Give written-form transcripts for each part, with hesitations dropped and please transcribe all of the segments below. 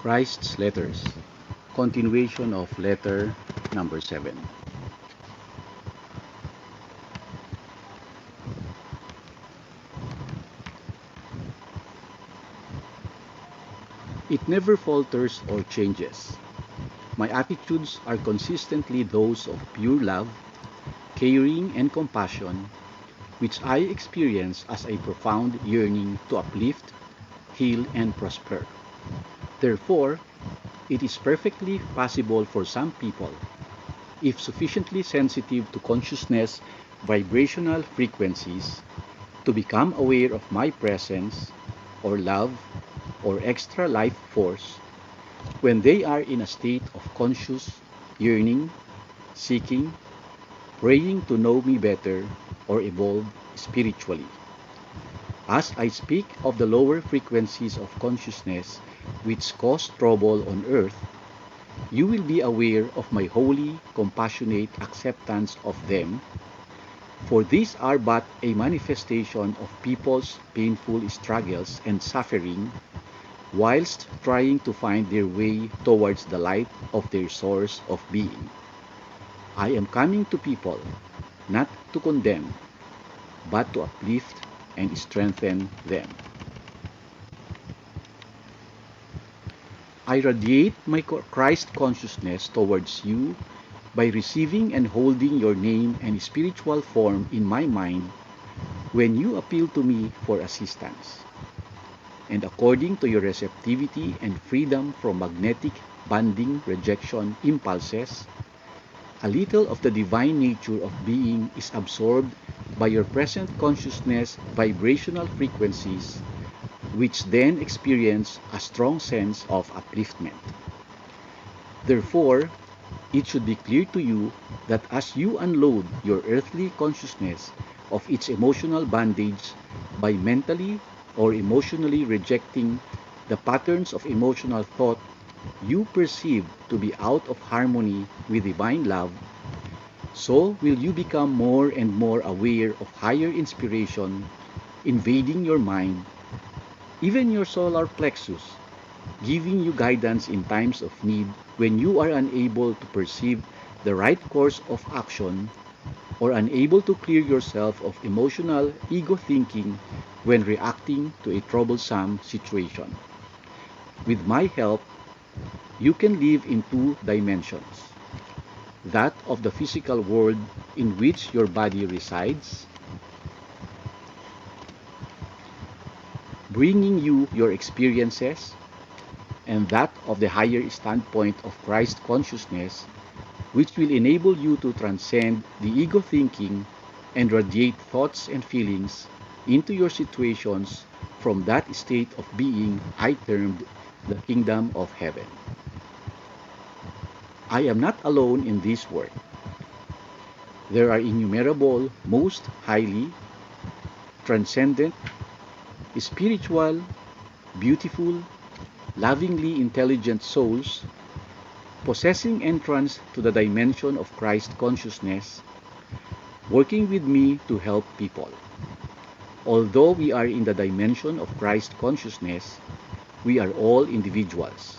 Christ's Letters, continuation of letter number 7. It never falters or changes. My attitudes are consistently those of pure love, caring, and compassion, which I experience as a profound yearning to uplift, heal, and prosper. Therefore, it is perfectly possible for some people, if sufficiently sensitive to consciousness vibrational frequencies, to become aware of my presence, or love, or extra life force when they are in a state of conscious yearning, seeking, praying to know me better or evolve spiritually. As I speak of the lower frequencies of consciousness which cause trouble on earth, you will be aware of my holy, compassionate acceptance of them, for these are but a manifestation of people's painful struggles and suffering whilst trying to find their way towards the light of their source of being. I am coming to people, not to condemn, but to uplift and strengthen them. I radiate my Christ consciousness towards you by receiving and holding your name and spiritual form in my mind when you appeal to me for assistance. And according to your receptivity and freedom from magnetic bonding rejection impulses, a little of the divine nature of being is absorbed by your present consciousness vibrational frequencies, which then experience a strong sense of upliftment. Therefore, it should be clear to you that as you unload your earthly consciousness of its emotional bondage by mentally or emotionally rejecting the patterns of emotional thought you perceive to be out of harmony with divine love, so will you become more and more aware of higher inspiration invading your mind, even your solar plexus, giving you guidance in times of need when you are unable to perceive the right course of action or unable to clear yourself of emotional ego thinking when reacting to a troublesome situation. With my help, you can live in two dimensions: that of the physical world in which your body resides, bringing you your experiences, and that of the higher standpoint of Christ consciousness, which will enable you to transcend the ego thinking and radiate thoughts and feelings into your situations from that state of being I termed the kingdom of heaven. I am not alone in this work. There are innumerable, most highly transcendent, spiritual, beautiful, lovingly intelligent souls possessing entrance to the dimension of Christ consciousness, working with me to help people. Although we are in the dimension of Christ consciousness, we are all individuals.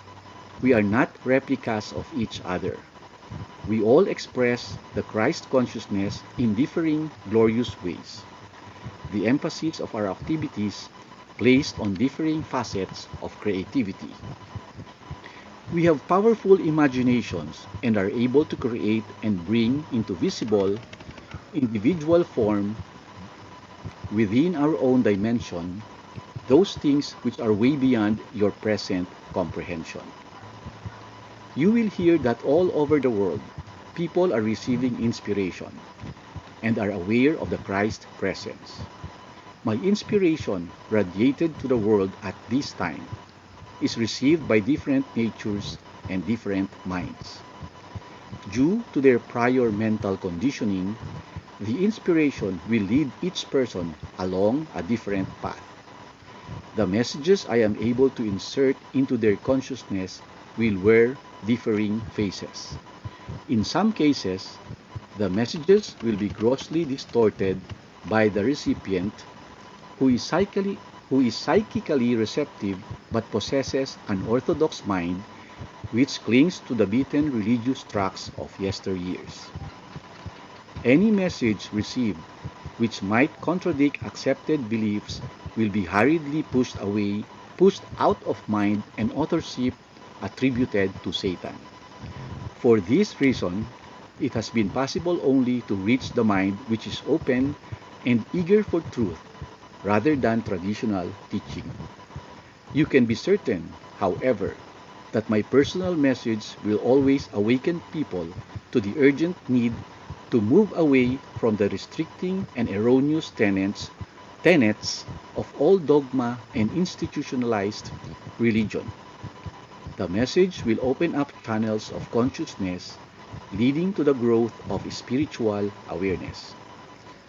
We are not replicas of each other. We all express the Christ consciousness in differing glorious ways. The emphasis of our activities placed on differing facets of creativity. We have powerful imaginations and are able to create and bring into visible, individual form within our own dimension those things which are way beyond your present comprehension. You will hear that all over the world, people are receiving inspiration and are aware of the Christ presence. My inspiration radiated to the world at this time is received by different natures and different minds. Due to their prior mental conditioning, the inspiration will lead each person along a different path. The messages I am able to insert into their consciousness will wear differing faces. In some cases, the messages will be grossly distorted by the recipient, who is who is psychically receptive but possesses an orthodox mind which clings to the beaten religious tracks of yesteryears. Any message received which might contradict accepted beliefs will be hurriedly pushed out of mind and authorship attributed to Satan. For this reason, it has been possible only to reach the mind which is open and eager for truth rather than traditional teaching. You can be certain, however, that my personal message will always awaken people to the urgent need to move away from the restricting and erroneous tenets of all dogma and institutionalized religion. The message will open up channels of consciousness leading to the growth of spiritual awareness.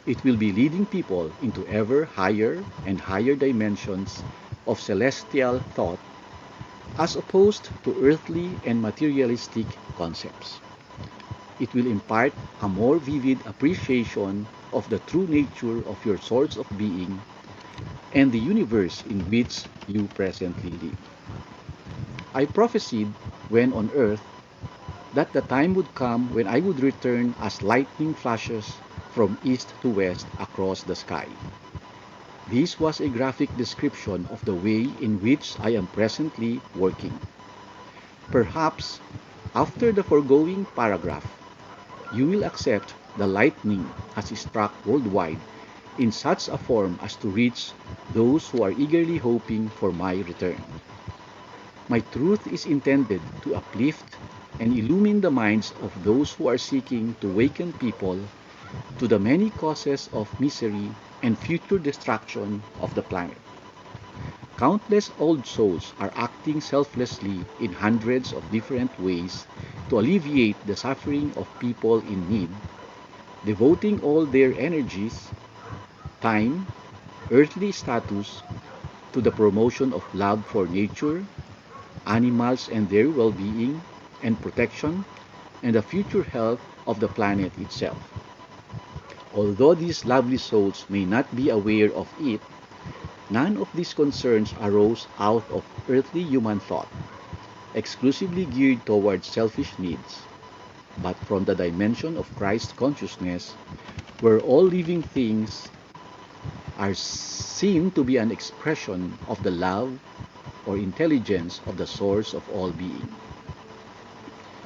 It will be leading people into ever higher and higher dimensions of celestial thought as opposed to earthly and materialistic concepts. It will impart a more vivid appreciation of the true nature of your source of being and the universe in which you presently live. I prophesied when on earth that the time would come when I would return as lightning flashes from east to west across the sky. This was a graphic description of the way in which I am presently working. Perhaps, after the foregoing paragraph, you will accept the lightning has struck worldwide in such a form as to reach those who are eagerly hoping for my return. My truth is intended to uplift and illumine the minds of those who are seeking to waken people to the many causes of misery and future destruction of the planet. Countless old souls are acting selflessly in hundreds of different ways to alleviate the suffering of people in need, devoting all their energies, time, earthly status to the promotion of love for nature, animals and their well-being and protection, and the future health of the planet itself. Although these lovely souls may not be aware of it, none of these concerns arose out of earthly human thought, exclusively geared towards selfish needs, but from the dimension of Christ consciousness, where all living things are seen to be an expression of the love or intelligence of the source of all being.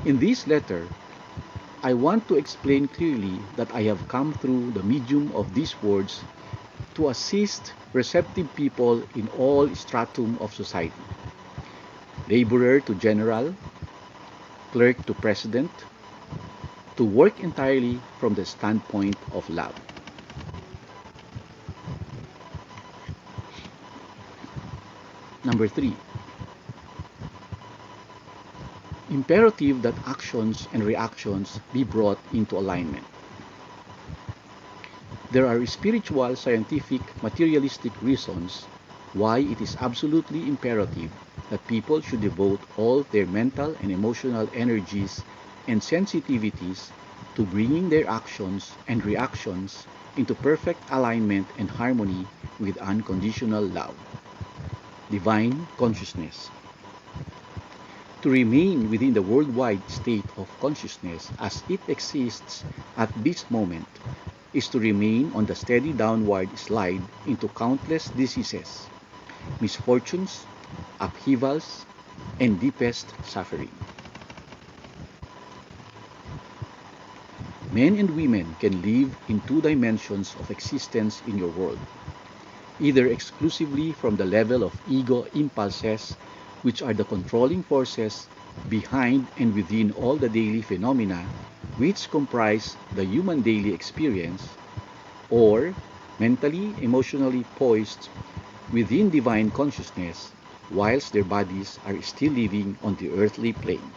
In this letter, I want to explain clearly that I have come through the medium of these words to assist receptive people in all stratum of society, laborer to general, clerk to president, to work entirely from the standpoint of love. Number 3. Imperative that actions and reactions be brought into alignment. There are spiritual, scientific, materialistic reasons why it is absolutely imperative that people should devote all their mental and emotional energies and sensitivities to bringing their actions and reactions into perfect alignment and harmony with unconditional love, divine consciousness. To remain within the worldwide state of consciousness as it exists at this moment is to remain on the steady downward slide into countless diseases, misfortunes, upheavals, and deepest suffering. Men and women can live in two dimensions of existence in your world, either exclusively from the level of ego impulses, which are the controlling forces behind and within all the daily phenomena which comprise the human daily experience, or mentally, emotionally poised within divine consciousness whilst their bodies are still living on the earthly plane.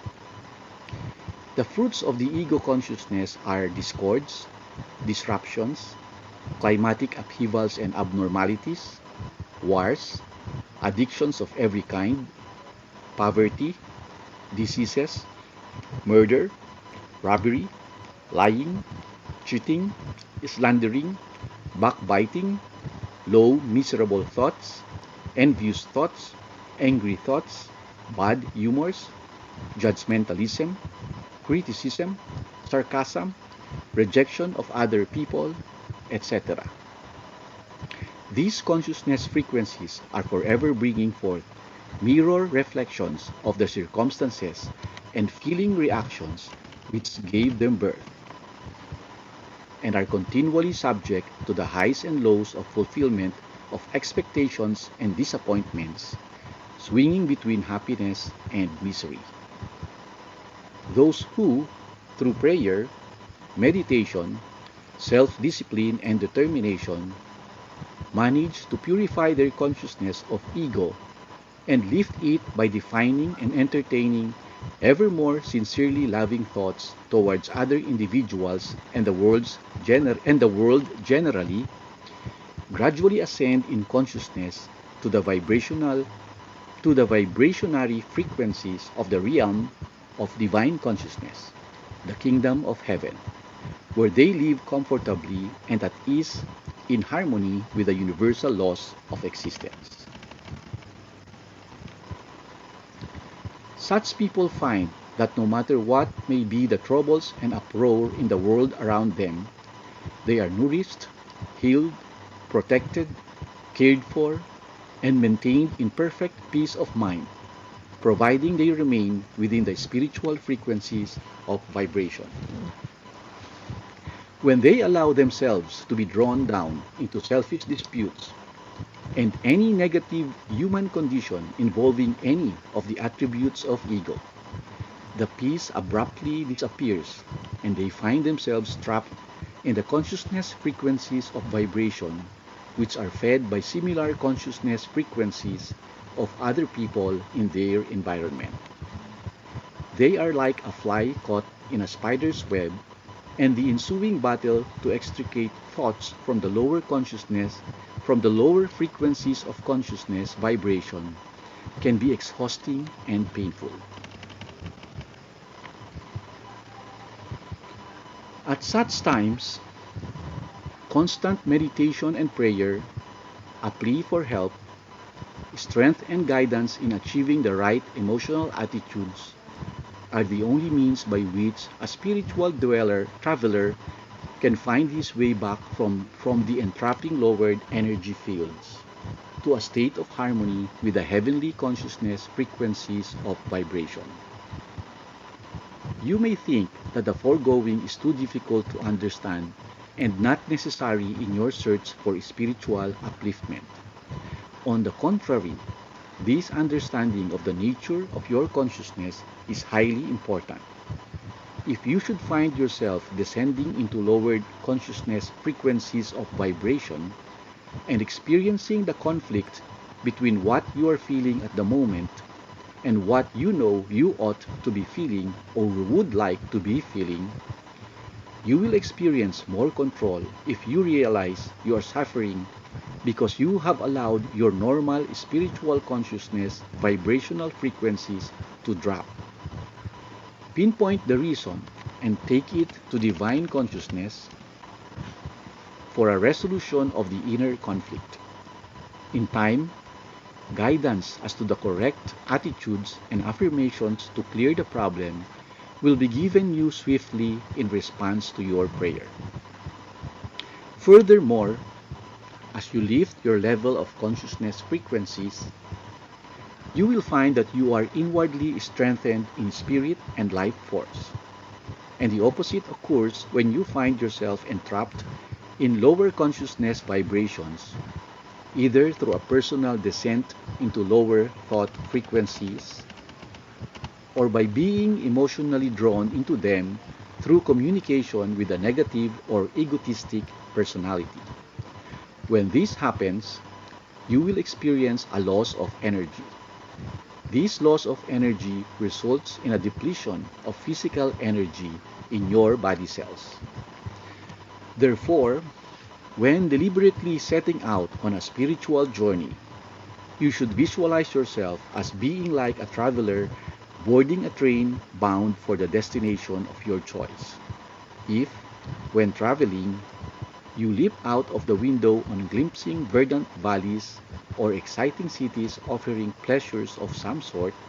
The fruits of the ego consciousness are discords, disruptions, climatic upheavals and abnormalities, wars, addictions of every kind, poverty, diseases, murder, robbery, lying, cheating, slandering, backbiting, low, miserable thoughts, envious thoughts, angry thoughts, bad humors, judgmentalism, criticism, sarcasm, rejection of other people, etc. These consciousness frequencies are forever bringing forth mirror reflections of the circumstances and feeling reactions which gave them birth, and are continually subject to the highs and lows of fulfillment of expectations and disappointments, swinging between happiness and misery. Those who, through prayer, meditation, self-discipline, and determination, manage to purify their consciousness of ego and lift it by defining and entertaining ever more sincerely loving thoughts towards other individuals and the world generally, gradually ascend in consciousness to the vibrationary frequencies of the realm of divine consciousness, the kingdom of heaven, where they live comfortably and at ease in harmony with the universal laws of existence. Such people find that no matter what may be the troubles and uproar in the world around them, they are nourished, healed, protected, cared for, and maintained in perfect peace of mind, providing they remain within the spiritual frequencies of vibration. When they allow themselves to be drawn down into selfish disputes and any negative human condition involving any of the attributes of ego, the peace abruptly disappears and they find themselves trapped in the consciousness frequencies of vibration, which are fed by similar consciousness frequencies of other people in their environment. They are like a fly caught in a spider's web, and the ensuing battle to extricate thoughts from the lower frequencies of consciousness vibration can be exhausting and painful. At such times, constant meditation and prayer, a plea for help, strength and guidance in achieving the right emotional attitudes are the only means by which a spiritual traveler can find his way back from the entrapping lowered energy fields to a state of harmony with the heavenly consciousness frequencies of vibration. You may think that the foregoing is too difficult to understand and not necessary in your search for spiritual upliftment. On the contrary, this understanding of the nature of your consciousness is highly important. If you should find yourself descending into lowered consciousness frequencies of vibration and experiencing the conflict between what you are feeling at the moment and what you know you ought to be feeling or would like to be feeling, you will experience more control if you realize you are suffering because you have allowed your normal spiritual consciousness vibrational frequencies to drop. Pinpoint the reason and take it to divine consciousness for a resolution of the inner conflict. In time, guidance as to the correct attitudes and affirmations to clear the problem will be given you swiftly in response to your prayer. Furthermore, as you lift your level of consciousness frequencies, you will find that you are inwardly strengthened in spirit and life force. And the opposite occurs when you find yourself entrapped in lower consciousness vibrations, either through a personal descent into lower thought frequencies, or by being emotionally drawn into them through communication with a negative or egotistic personality. When this happens, you will experience a loss of energy. This loss of energy results in a depletion of physical energy in your body cells. Therefore, when deliberately setting out on a spiritual journey, you should visualize yourself as being like a traveler boarding a train bound for the destination of your choice. If, when traveling, You leap out of the window on glimpsing verdant valleys or exciting cities offering pleasures of some sort,